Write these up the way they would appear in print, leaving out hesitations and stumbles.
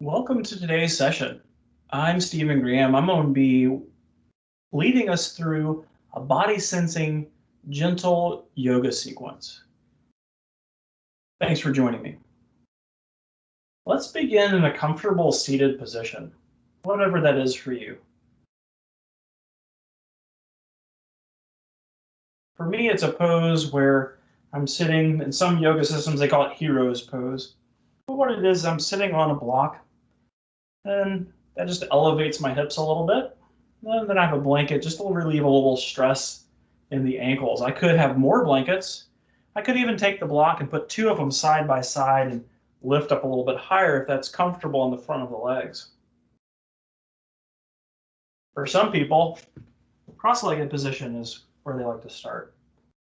Welcome to today's session. I'm Stephen Graham. I'm going to be leading us through a body sensing gentle yoga sequence. Thanks for joining me. Let's begin in a comfortable seated position, whatever that is for you. For me, it's a pose where I'm sitting. In some yoga systems, they call it hero's pose. But what it is, I'm sitting on a block, and that just elevates my hips a little bit. And then I have a blanket just to relieve a little stress in the ankles. I could have more blankets. I could even take the block and put two of them side by side and lift up a little bit higher if that's comfortable on the front of the legs. For some people, cross-legged position is where they like to start.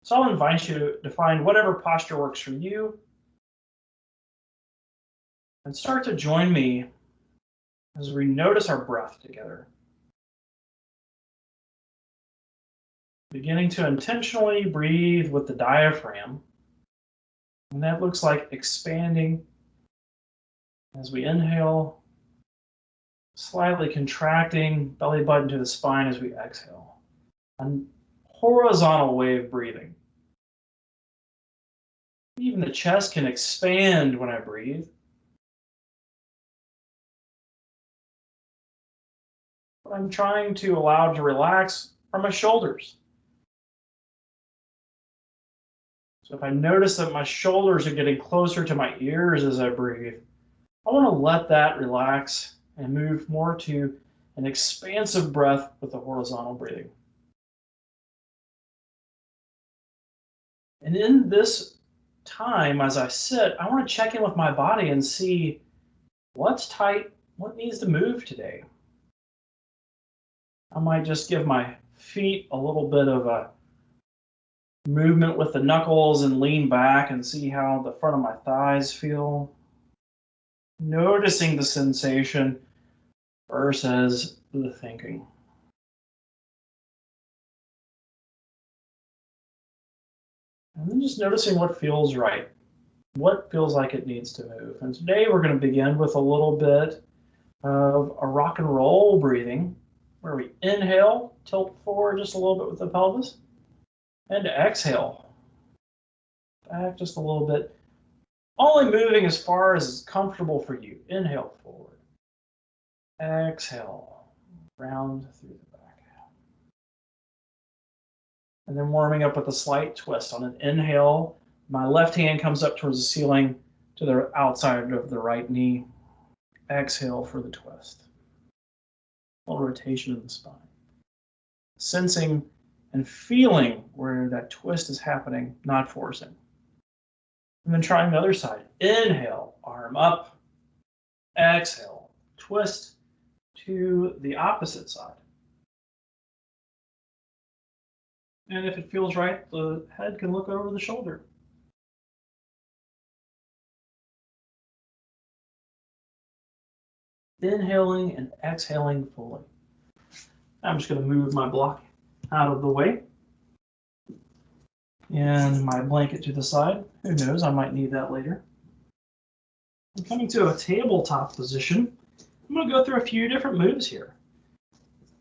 So I'll invite you to find whatever posture works for you and start to join me as we notice our breath together. Beginning to intentionally breathe with the diaphragm. And that looks like expanding as we inhale, slightly contracting belly button to the spine as we exhale. And horizontal wave breathing. Even the chest can expand when I breathe. But I'm trying to allow to relax from my shoulders. So if I notice that my shoulders are getting closer to my ears as I breathe, I want to let that relax and move more to an expansive breath with the horizontal breathing. And in this time, as I sit, I want to check in with my body and see what's tight, what needs to move today. I might just give my feet a little bit of a movement with the knuckles and lean back and see how the front of my thighs feel. Noticing the sensation versus the thinking. And then just noticing what feels right, what feels like it needs to move. And today we're going to begin with a little bit of a rock and roll breathing, where we inhale, tilt forward just a little bit with the pelvis, and exhale, back just a little bit, only moving as far as is comfortable for you. Inhale forward, exhale, round through the back. And then warming up with a slight twist. On an inhale, my left hand comes up towards the ceiling to the outside of the right knee. Exhale for the twist. A little rotation of the spine. Sensing and feeling where that twist is happening, not forcing. And then trying the other side. Inhale, arm up. Exhale, twist to the opposite side. And if it feels right, the head can look over the shoulder. Inhaling and exhaling fully. I'm just going to move my block out of the way. And my blanket to the side. Who knows, I might need that later. I'm coming to a tabletop position. I'm going to go through a few different moves here.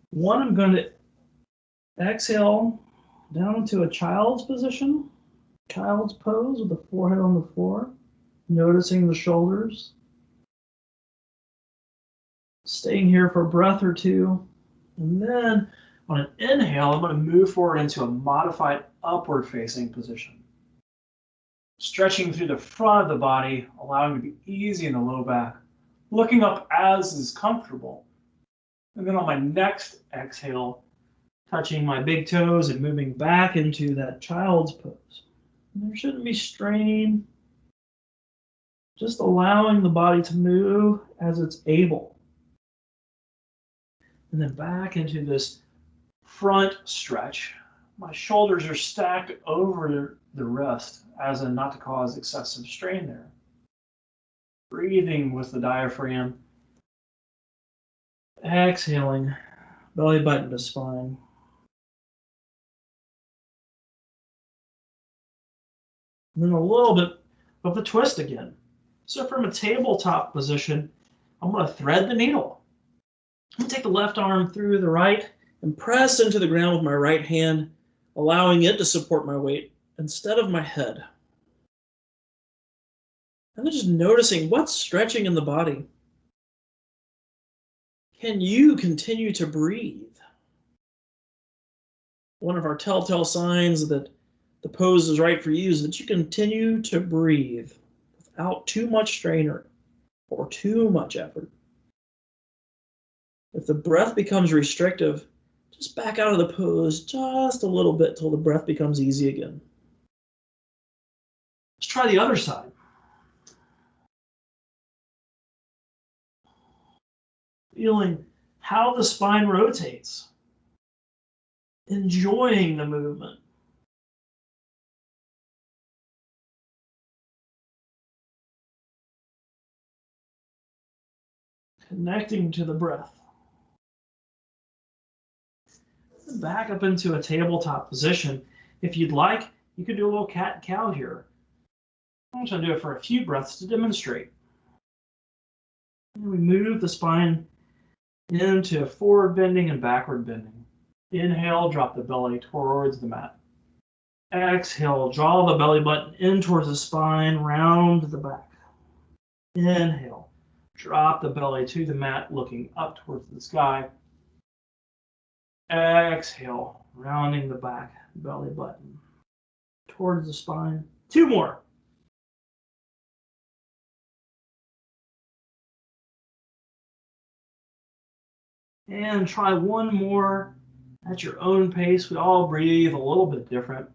One, I'm going to exhale down into a child's position, child's pose with the forehead on the floor, noticing the shoulders. Staying here for a breath or two. And then on an inhale, I'm going to move forward into a modified upward facing position. Stretching through the front of the body, allowing to be easy in the low back. Looking up as is comfortable. And then on my next exhale, touching my big toes and moving back into that child's pose. And there shouldn't be strain. Just allowing the body to move as it's able. And then back into this front stretch. My shoulders are stacked over the wrist, as in not to cause excessive strain there. Breathing with the diaphragm. Exhaling, belly button to spine. And then a little bit of the twist again. So from a tabletop position, I'm going to thread the needle. I'm going to take the left arm through the right and press into the ground with my right hand, allowing it to support my weight instead of my head. And then just noticing what's stretching in the body. Can you continue to breathe? One of our telltale signs that the pose is right for you is that you continue to breathe without too much strain or too much effort. If the breath becomes restrictive, just back out of the pose just a little bit till the breath becomes easy again. Let's try the other side. Feeling how the spine rotates. Enjoying the movement. Connecting to the breath. Back up into a tabletop position. If you'd like, you could do a little cat and cow here. I'm just going to do it for a few breaths to demonstrate. And we move the spine into forward bending and backward bending. Inhale, drop the belly towards the mat. Exhale, draw the belly button in towards the spine, round the back. Inhale, drop the belly to the mat, looking up towards the sky. Exhale, rounding the back, belly button towards the spine. 2 more. And try 1 more at your own pace. We all breathe a little bit different.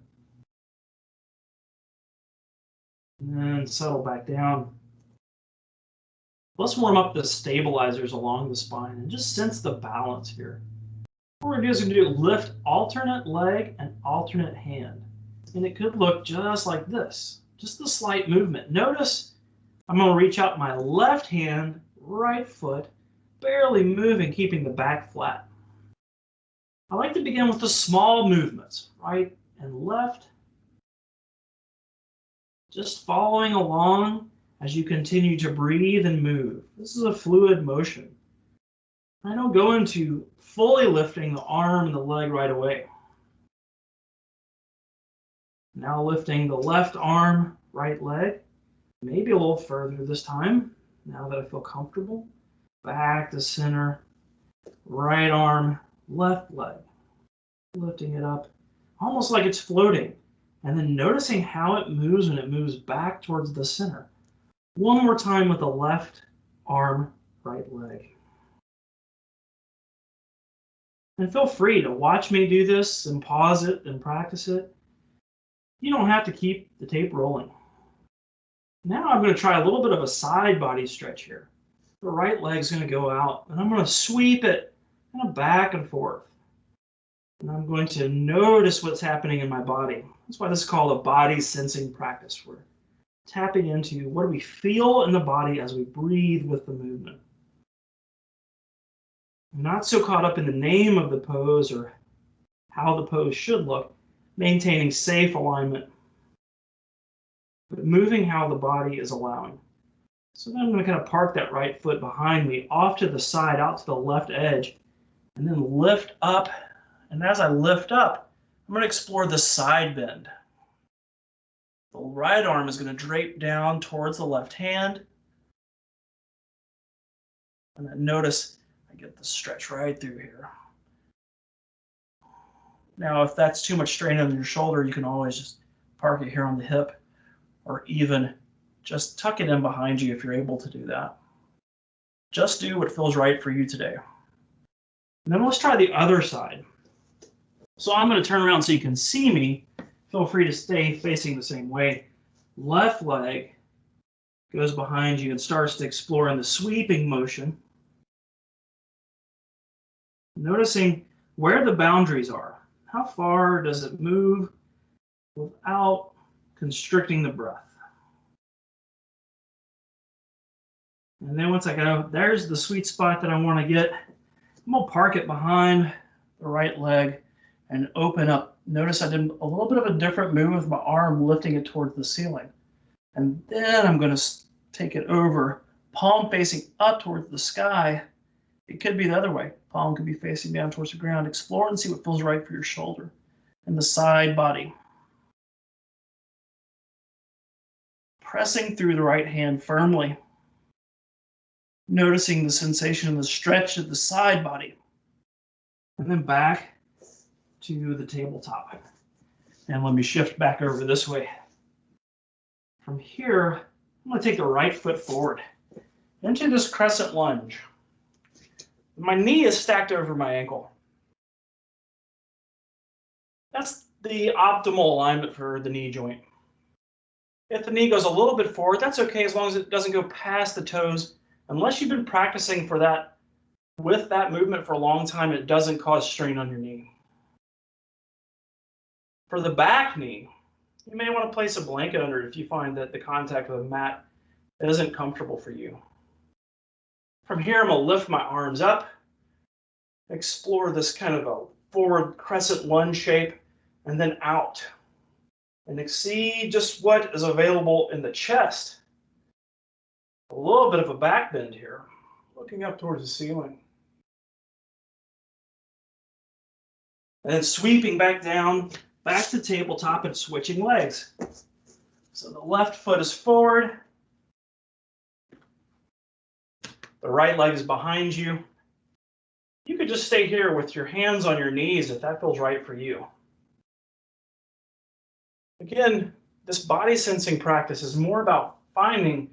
And then settle back down. Let's warm up the stabilizers along the spine and just sense the balance here. What we're going to do is lift alternate leg and alternate hand. And it could look just like this, just a slight movement. Notice I'm going to reach out my left hand, right foot, barely moving, keeping the back flat. I like to begin with the small movements, right and left. Just following along as you continue to breathe and move. This is a fluid motion. I don't go into fully lifting the arm and the leg right away. Now lifting the left arm, right leg, maybe a little further this time, now that I feel comfortable. Back to center, right arm, left leg. Lifting it up, almost like it's floating. And then noticing how it moves when it moves back towards the center. 1 more time with the left arm, right leg. And feel free to watch me do this and pause it and practice it. You don't have to keep the tape rolling. Now I'm going to try a little bit of a side body stretch here. The right leg's going to go out, and I'm going to sweep it kind of back and forth. And I'm going to notice what's happening in my body. That's why this is called a body sensing practice. We're tapping into what do we feel in the body as we breathe with the movement. I'm not so caught up in the name of the pose or how the pose should look, maintaining safe alignment, but moving how the body is allowing. So then I'm going to kind of park that right foot behind me off to the side, out to the left edge, and then lift up. And as I lift up, I'm going to explore the side bend. The right arm is going to drape down towards the left hand. And then notice I get the stretch right through here. Now, if that's too much strain on your shoulder, you can always just park it here on the hip, or even just tuck it in behind you if you're able to do that. Just do what feels right for you today. And then let's try the other side. So I'm going to turn around so you can see me. Feel free to stay facing the same way. Left leg goes behind you and starts to explore in the sweeping motion. Noticing where the boundaries are. How far does it move without constricting the breath? And then once I go, there's the sweet spot that I want to get. I'm going to park it behind the right leg and open up. Notice I did a little bit of a different move with my arm, lifting it towards the ceiling. And then I'm going to take it over palm facing up towards the sky. It could be the other way. Palm could be facing down towards the ground. Explore and see what feels right for your shoulder and the side body. Pressing through the right hand firmly. Noticing the sensation and the stretch of the side body. And then back to the tabletop. And let me shift back over this way. From here, I'm going to take the right foot forward into this crescent lunge. My knee is stacked over my ankle. That's the optimal alignment for the knee joint. If the knee goes a little bit forward, that's okay as long as it doesn't go past the toes. Unless you've been practicing for that with that movement for a long time, it doesn't cause strain on your knee. For the back knee, you may want to place a blanket under it if you find that the contact with the mat isn't comfortable for you. From here, I'm going to lift my arms up, explore this kind of a forward crescent lunge shape, and then out. And see just what is available in the chest. A little bit of a back bend here, looking up towards the ceiling. And then sweeping back down, back to tabletop and switching legs. So the left foot is forward. The right leg is behind you. You could just stay here with your hands on your knees if that feels right for you. Again, this body sensing practice is more about finding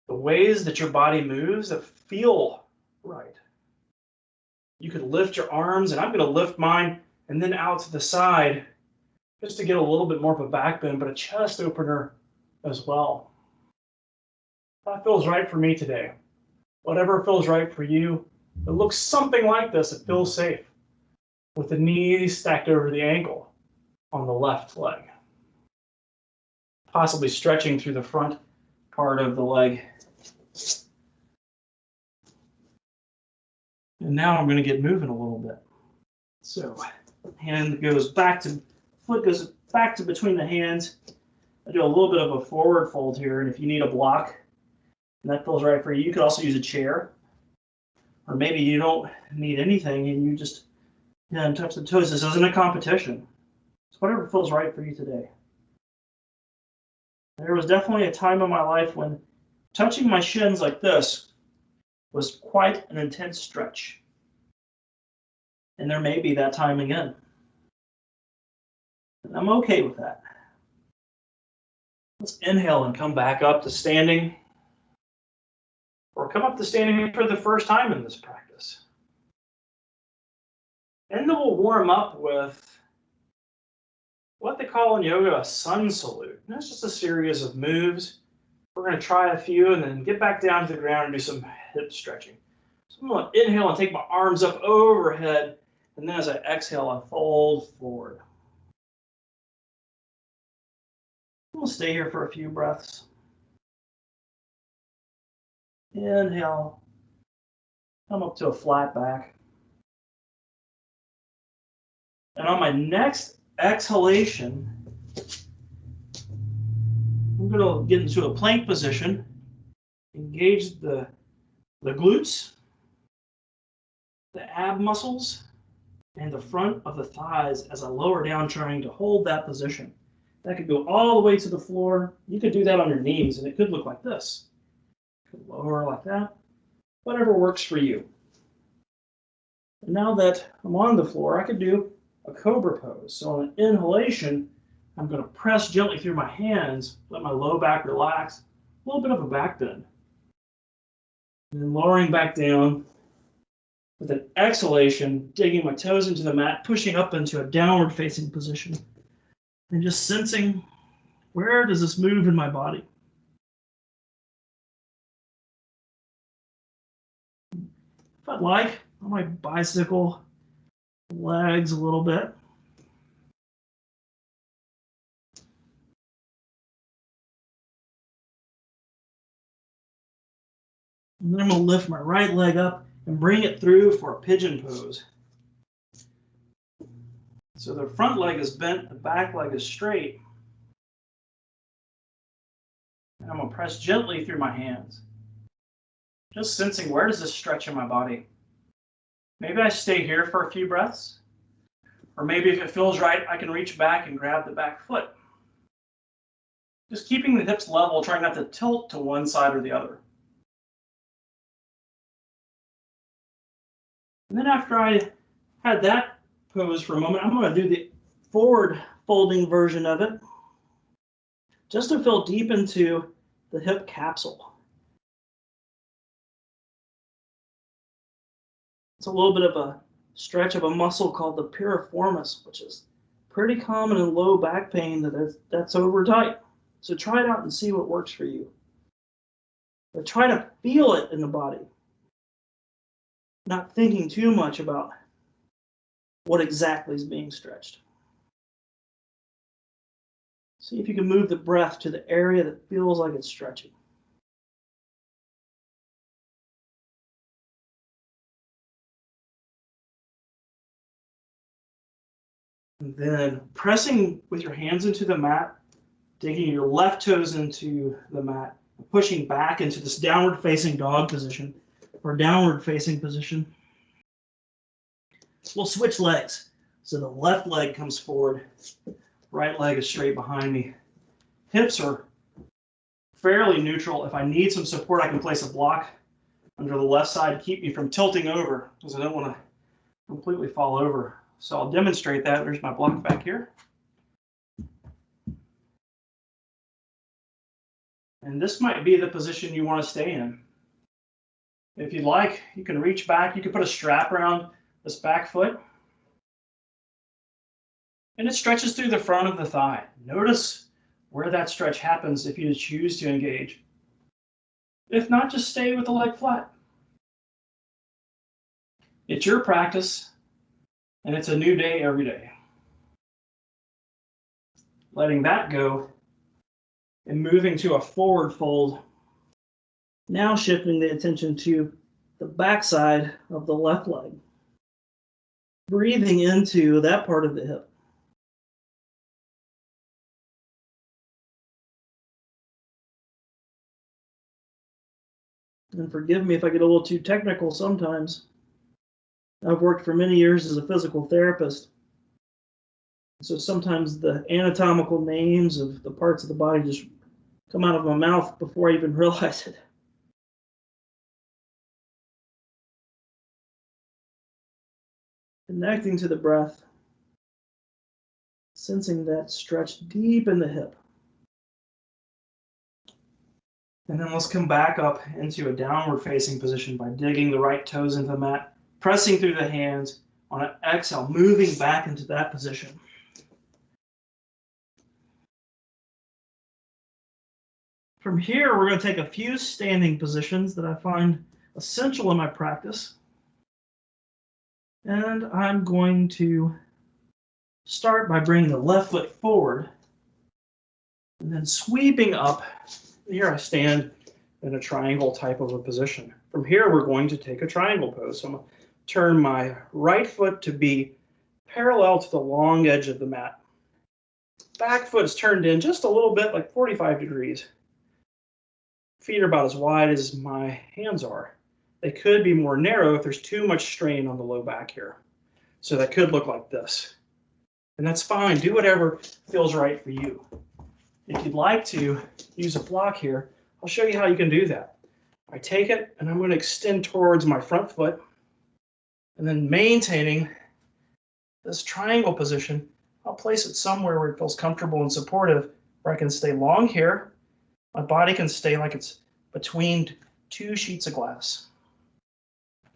the ways that your body moves that feel right. You could lift your arms, and I'm going to lift mine and then out to the side just to get a little bit more of a back bend, but a chest opener as well. That feels right for me today. Whatever feels right for you, it looks something like this. It feels safe with the knee stacked over the ankle on the left leg. Possibly stretching through the front part of the leg. And now I'm going to get moving a little bit. So hand goes back to, foot goes back to between the hands. I do a little bit of a forward fold here, and if you need a block, and that feels right for you, you could also use a chair. Or maybe you don't need anything and you just touch the toes. This isn't a competition. It's whatever feels right for you today. There was definitely a time in my life when touching my shins like this was quite an intense stretch. And there may be that time again. And I'm okay with that. Let's inhale and come back up to standing. Or come up to standing for the first time in this practice. And then we'll warm up with what they call in yoga a sun salute. And that's just a series of moves. We're going to try a few and then get back down to the ground and do some hip stretching. So I'm going to inhale and take my arms up overhead. And then as I exhale, I fold forward. We'll stay here for a few breaths. Inhale. Come up to a flat back. And on my next exhalation, I'm going to get into a plank position, engage the glutes, the ab muscles, and the front of the thighs as I lower down, trying to hold that position. That could go all the way to the floor. You could do that on your knees, and it could look like this. Could lower like that. Whatever works for you. And now that I'm on the floor, I could do a cobra pose. So on an inhalation, I'm going to press gently through my hands, let my low back relax, a little bit of a back bend. And then lowering back down with an exhalation, digging my toes into the mat, pushing up into a downward facing position, and just sensing where does this move in my body. If I'd like, I might bicycle legs a little bit. And then I'm going to lift my right leg up and bring it through for a pigeon pose. So the front leg is bent, the back leg is straight. And I'm going to press gently through my hands. Just sensing, where does this stretch in my body? Maybe I stay here for a few breaths. Or maybe if it feels right, I can reach back and grab the back foot. Just keeping the hips level, trying not to tilt to one side or the other. And then after I had that pose for a moment, I'm going to do the forward folding version of it, just to feel deep into the hip capsule. It's a little bit of a stretch of a muscle called the piriformis, which is pretty common in low back pain that's over tight. So try it out and see what works for you. But try to feel it in the body, not thinking too much about what exactly is being stretched. See if you can move the breath to the area that feels like it's stretching. And then pressing with your hands into the mat, digging your left toes into the mat, pushing back into this downward facing dog position or downward facing position. We'll switch legs. So the left leg comes forward, right leg is straight behind me. Hips are fairly neutral. If I need some support, I can place a block under the left side, keep me from tilting over because I don't want to completely fall over. So I'll demonstrate that. There's my block back here. And this might be the position you want to stay in. If you'd like, you can reach back. You can put a strap around this back foot. And it stretches through the front of the thigh. Notice where that stretch happens if you choose to engage. If not, just stay with the leg flat. It's your practice, and it's a new day every day. Letting that go and moving to a forward fold. Now shifting the attention to the back side of the left leg. Breathing into that part of the hip. And forgive me if I get a little too technical sometimes. I've worked for many years as a physical therapist. So sometimes the anatomical names of the parts of the body just come out of my mouth before I even realize it. Connecting to the breath, sensing that stretch deep in the hip. And then let's come back up into a downward facing position by digging the right toes into the mat, pressing through the hands. On an exhale, moving back into that position. From here, we're going to take a few standing positions that I find essential in my practice. And I'm going to start by bringing the left foot forward and then sweeping up. Here I stand in a triangle type of a position. From here, we're going to take a triangle pose. So I'm going to turn my right foot to be parallel to the long edge of the mat. Back foot is turned in just a little bit, like 45 degrees. Feet are about as wide as my hands are. They could be more narrow if there's too much strain on the low back here. So that could look like this. And that's fine. Do whatever feels right for you. If you'd like to use a block here, I'll show you how you can do that. I take it and I'm going to extend towards my front foot and then maintaining this triangle position. I'll place it somewhere where it feels comfortable and supportive, where I can stay long here. My body can stay like it's between two sheets of glass.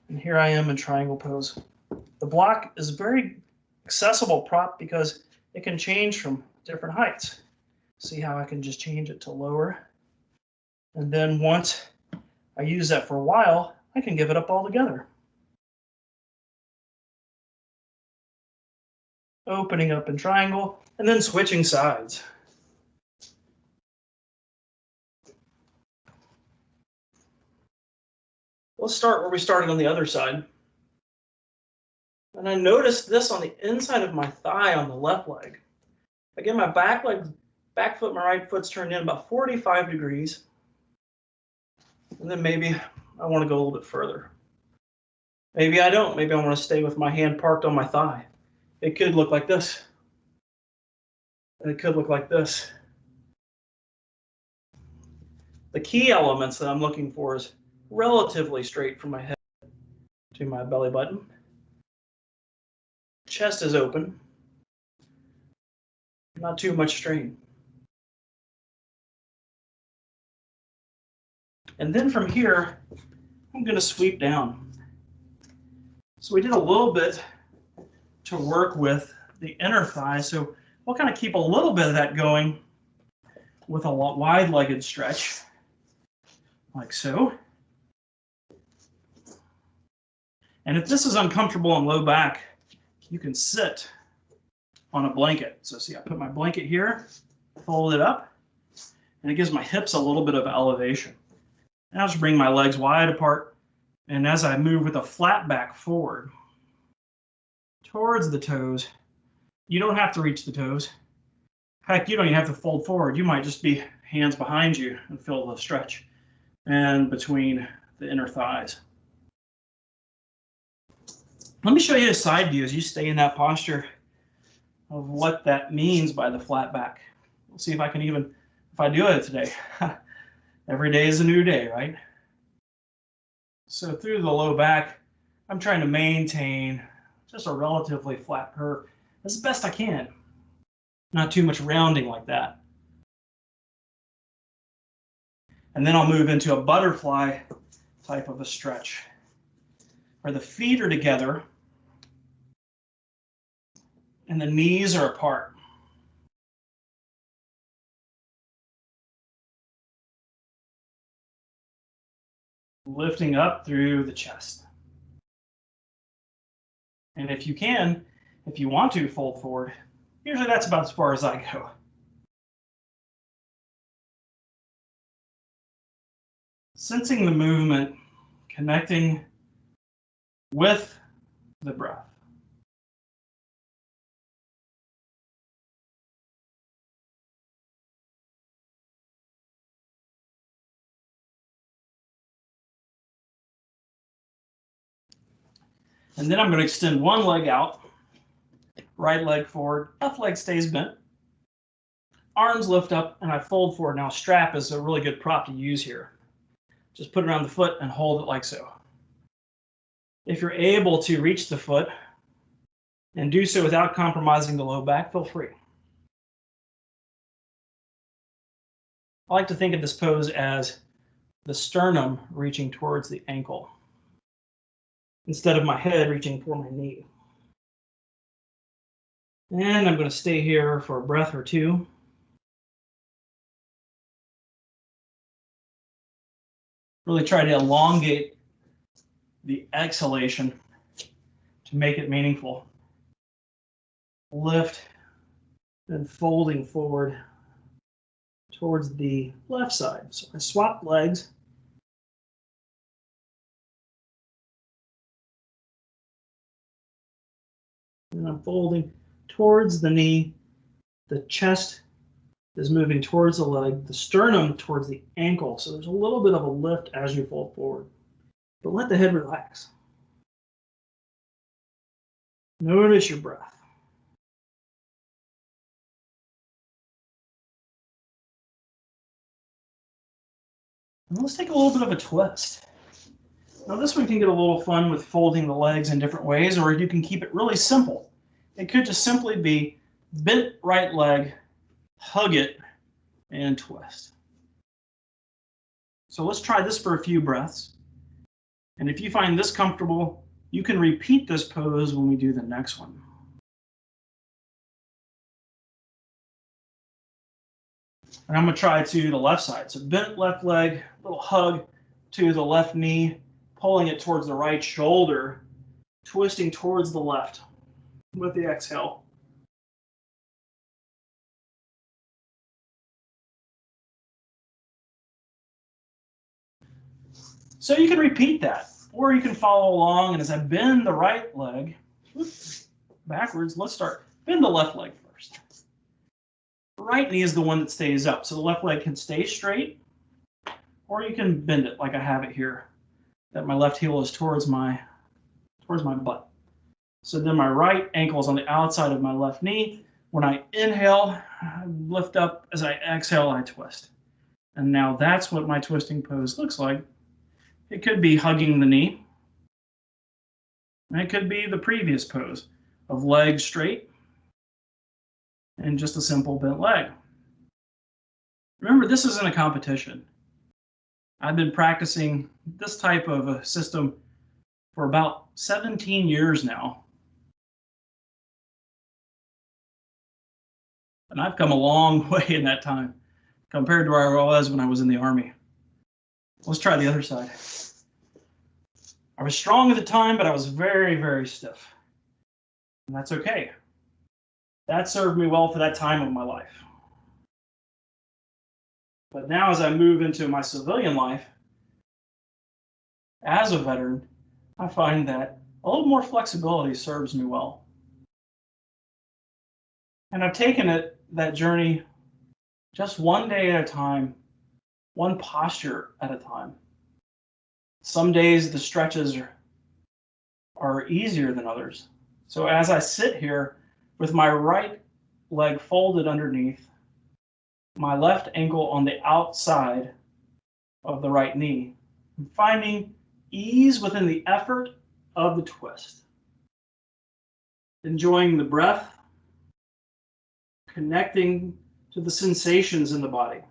And here I am in triangle pose. The block is a very accessible prop because it can change from different heights. See how I can just change it to lower. And then once I use that for a while, I can give it up altogether. Opening up in triangle and then switching sides. Let's start where we started on the other side. And I noticed this on the inside of my thigh on the left leg. Again, my back foot, my right foot's turned in about 45 degrees. And then maybe I want to go a little bit further. Maybe I don't. Maybe I want to stay with my hand parked on my thigh. It could look like this. It could look like this. The key elements that I'm looking for is relatively straight from my head to my belly button. Chest is open. Not too much strain. And then from here, I'm going to sweep down. So we did a little bit to work with the inner thigh. So we'll kind of keep a little bit of that going with a wide-legged stretch, like so. And if this is uncomfortable in low back, you can sit on a blanket. So see, I put my blanket here, fold it up, and it gives my hips a little bit of elevation. And I'll just bring my legs wide apart. And as I move with a flat back forward towards the toes, you don't have to reach the toes. Heck, you don't even have to fold forward. You might just be hands behind you and feel the stretch and between the inner thighs. Let me show you a side view as you stay in that posture of what that means by the flat back. We'll see if I can even, if I do it today. Every day is a new day, right? So through the low back, I'm trying to maintain just a relatively flat curve as best I can. Not too much rounding like that. And then I'll move into a butterfly type of a stretch, where the feet are together and the knees are apart. Lifting up through the chest. And if you can, if you want to fold forward, usually that's about as far as I go. Sensing the movement, connecting with the breath. And then I'm going to extend one leg out, right leg forward, left leg stays bent. Arms lift up and I fold forward. Now a strap is a really good prop to use here. Just put it around the foot and hold it like so. If you're able to reach the foot and do so without compromising the low back, feel free. I like to think of this pose as the sternum reaching towards the ankle instead of my head reaching for my knee. And I'm going to stay here for a breath or two. Really try to elongate the exhalation to make it meaningful. Lift and folding forward towards the left side. So I swap legs. And I'm folding towards the knee. The chest is moving towards the leg, the sternum towards the ankle. So there's a little bit of a lift as you fold forward. But let the head relax. Notice your breath. And let's take a little bit of a twist. Now this one can get a little fun with folding the legs in different ways, or you can keep it really simple. It could just simply be bent right leg, hug it, and twist. So let's try this for a few breaths. And if you find this comfortable, you can repeat this pose when we do the next one. And I'm going to try to the left side. So bent left leg, little hug to the left knee, pulling it towards the right shoulder, twisting towards the left with the exhale. So you can repeat that, or you can follow along, and as I bend the right leg backwards, let's bend the left leg first. The right knee is the one that stays up, so the left leg can stay straight, or you can bend it like I have it here that my left heel is towards my butt. So then my right ankle is on the outside of my left knee. When I inhale, I lift up. As I exhale, I twist. And now that's what my twisting pose looks like. It could be hugging the knee. And it could be the previous pose of legs straight and just a simple bent leg. Remember, this isn't a competition. I've been practicing this type of a system for about 17 years now. And I've come a long way in that time compared to where I was when I was in the Army. Let's try the other side. I was strong at the time, but I was very, very stiff. And that's okay. That served me well for that time of my life. But now as I move into my civilian life, as a veteran, I find that a little more flexibility serves me well. And I've taken that journey just one day at a time, one posture at a time. Some days the stretches are easier than others. So as I sit here with my right leg folded underneath, my left ankle on the outside of the right knee, I'm finding ease within the effort of the twist. Enjoying the breath, connecting to the sensations in the body.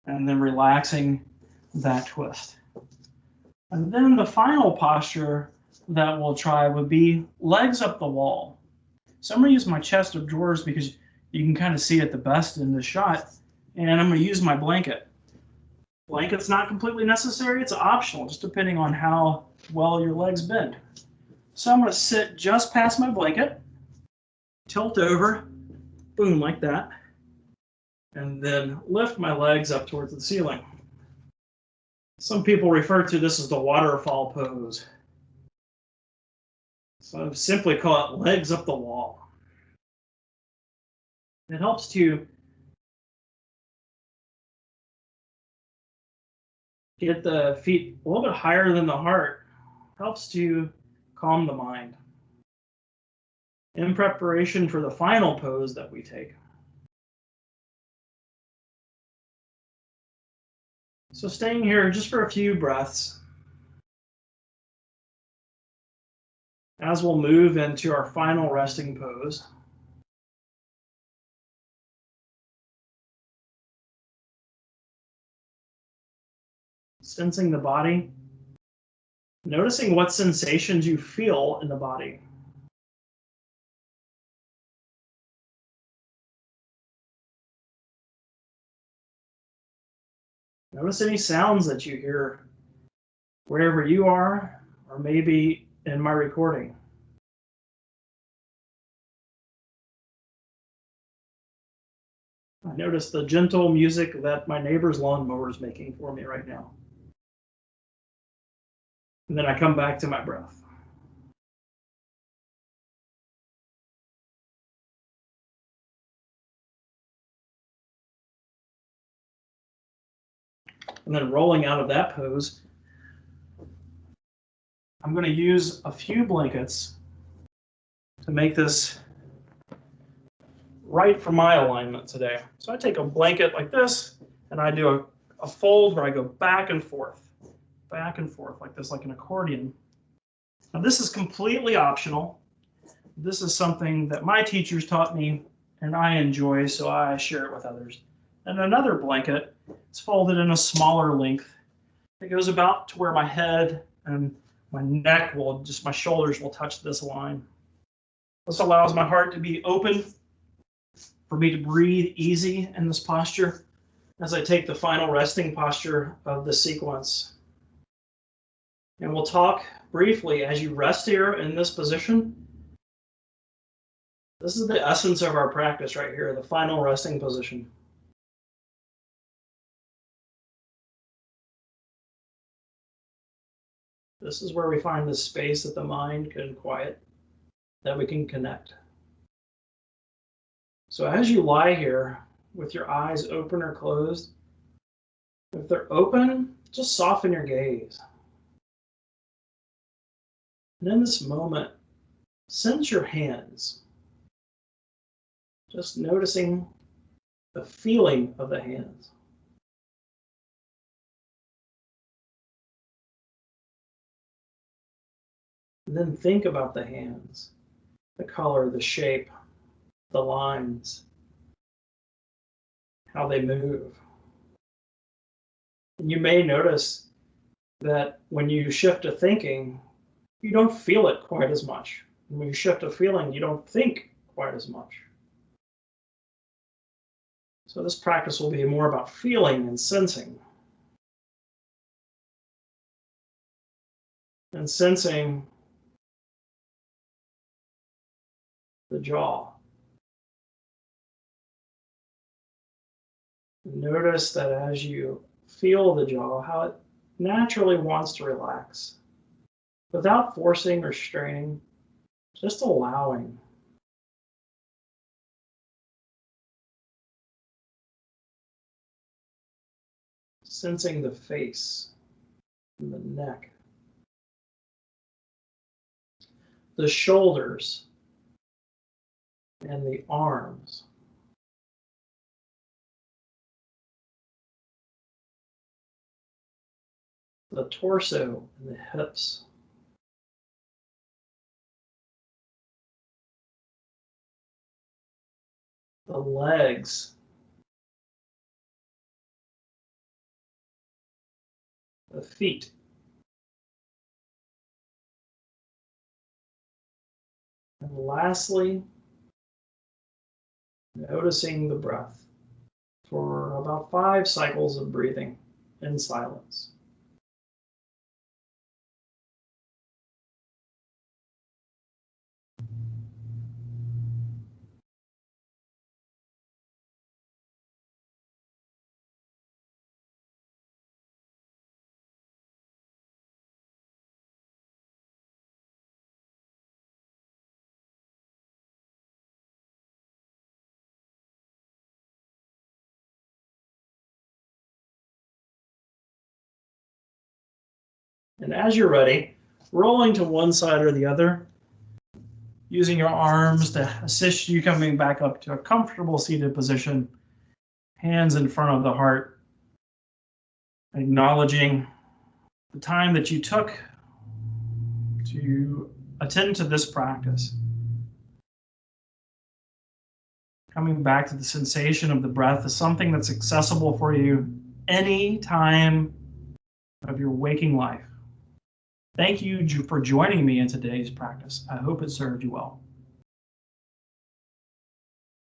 And then relaxing that twist. And then the final posture that we'll try would be legs up the wall. So I'm going to use my chest of drawers because you can kind of see it the best in this shot. And I'm going to use my blanket. Blanket's not completely necessary. It's optional, just depending on how well your legs bend. So I'm going to sit just past my blanket, tilt over, boom, like that, and then lift my legs up towards the ceiling. Some people refer to this as the waterfall pose. So I simply call it legs up the wall. It helps to get the feet a little bit higher than the heart. Helps to calm the mind. In preparation for the final pose that we take. So staying here just for a few breaths as we'll move into our final resting pose. Sensing the body, noticing what sensations you feel in the body. Notice any sounds that you hear wherever you are, or maybe in my recording. I notice the gentle music that my neighbor's lawnmower is making for me right now. And then I come back to my breath. And then rolling out of that pose, I'm going to use a few blankets to make this right for my alignment today. So I take a blanket like this, and I do a fold where I go back and forth like this, like an accordion. Now this is completely optional. This is something that my teachers taught me and I enjoy, so I share it with others. And another blanket, it's folded in a smaller length. It goes about to where my head and my neck will, just my shoulders will touch this line. This allows my heart to be open, for me to breathe easy in this posture as I take the final resting posture of the sequence. And we'll talk briefly as you rest here in this position. This is the essence of our practice right here, the final resting position. This is where we find the space that the mind can quiet, that we can connect. So as you lie here with your eyes open or closed, if they're open, just soften your gaze. And in this moment, sense your hands. Just noticing the feeling of the hands. And then think about the hands, the color, the shape, the lines, how they move. And you may notice that when you shift to thinking, you don't feel it quite as much. And when you shift to feeling, you don't think quite as much. So this practice will be more about feeling and sensing. And sensing the jaw. Notice that as you feel the jaw, how it naturally wants to relax without forcing or straining, just allowing. Sensing the face and the neck, the shoulders and the arms. The torso and the hips. The legs. The feet. And lastly, noticing the breath for about 5 cycles of breathing in silence. And as you're ready, rolling to one side or the other, using your arms to assist you coming back up to a comfortable seated position, hands in front of the heart, acknowledging the time that you took to attend to this practice. Coming back to the sensation of the breath is something that's accessible for you any time of your waking life. Thank you for joining me in today's practice. I hope it served you well.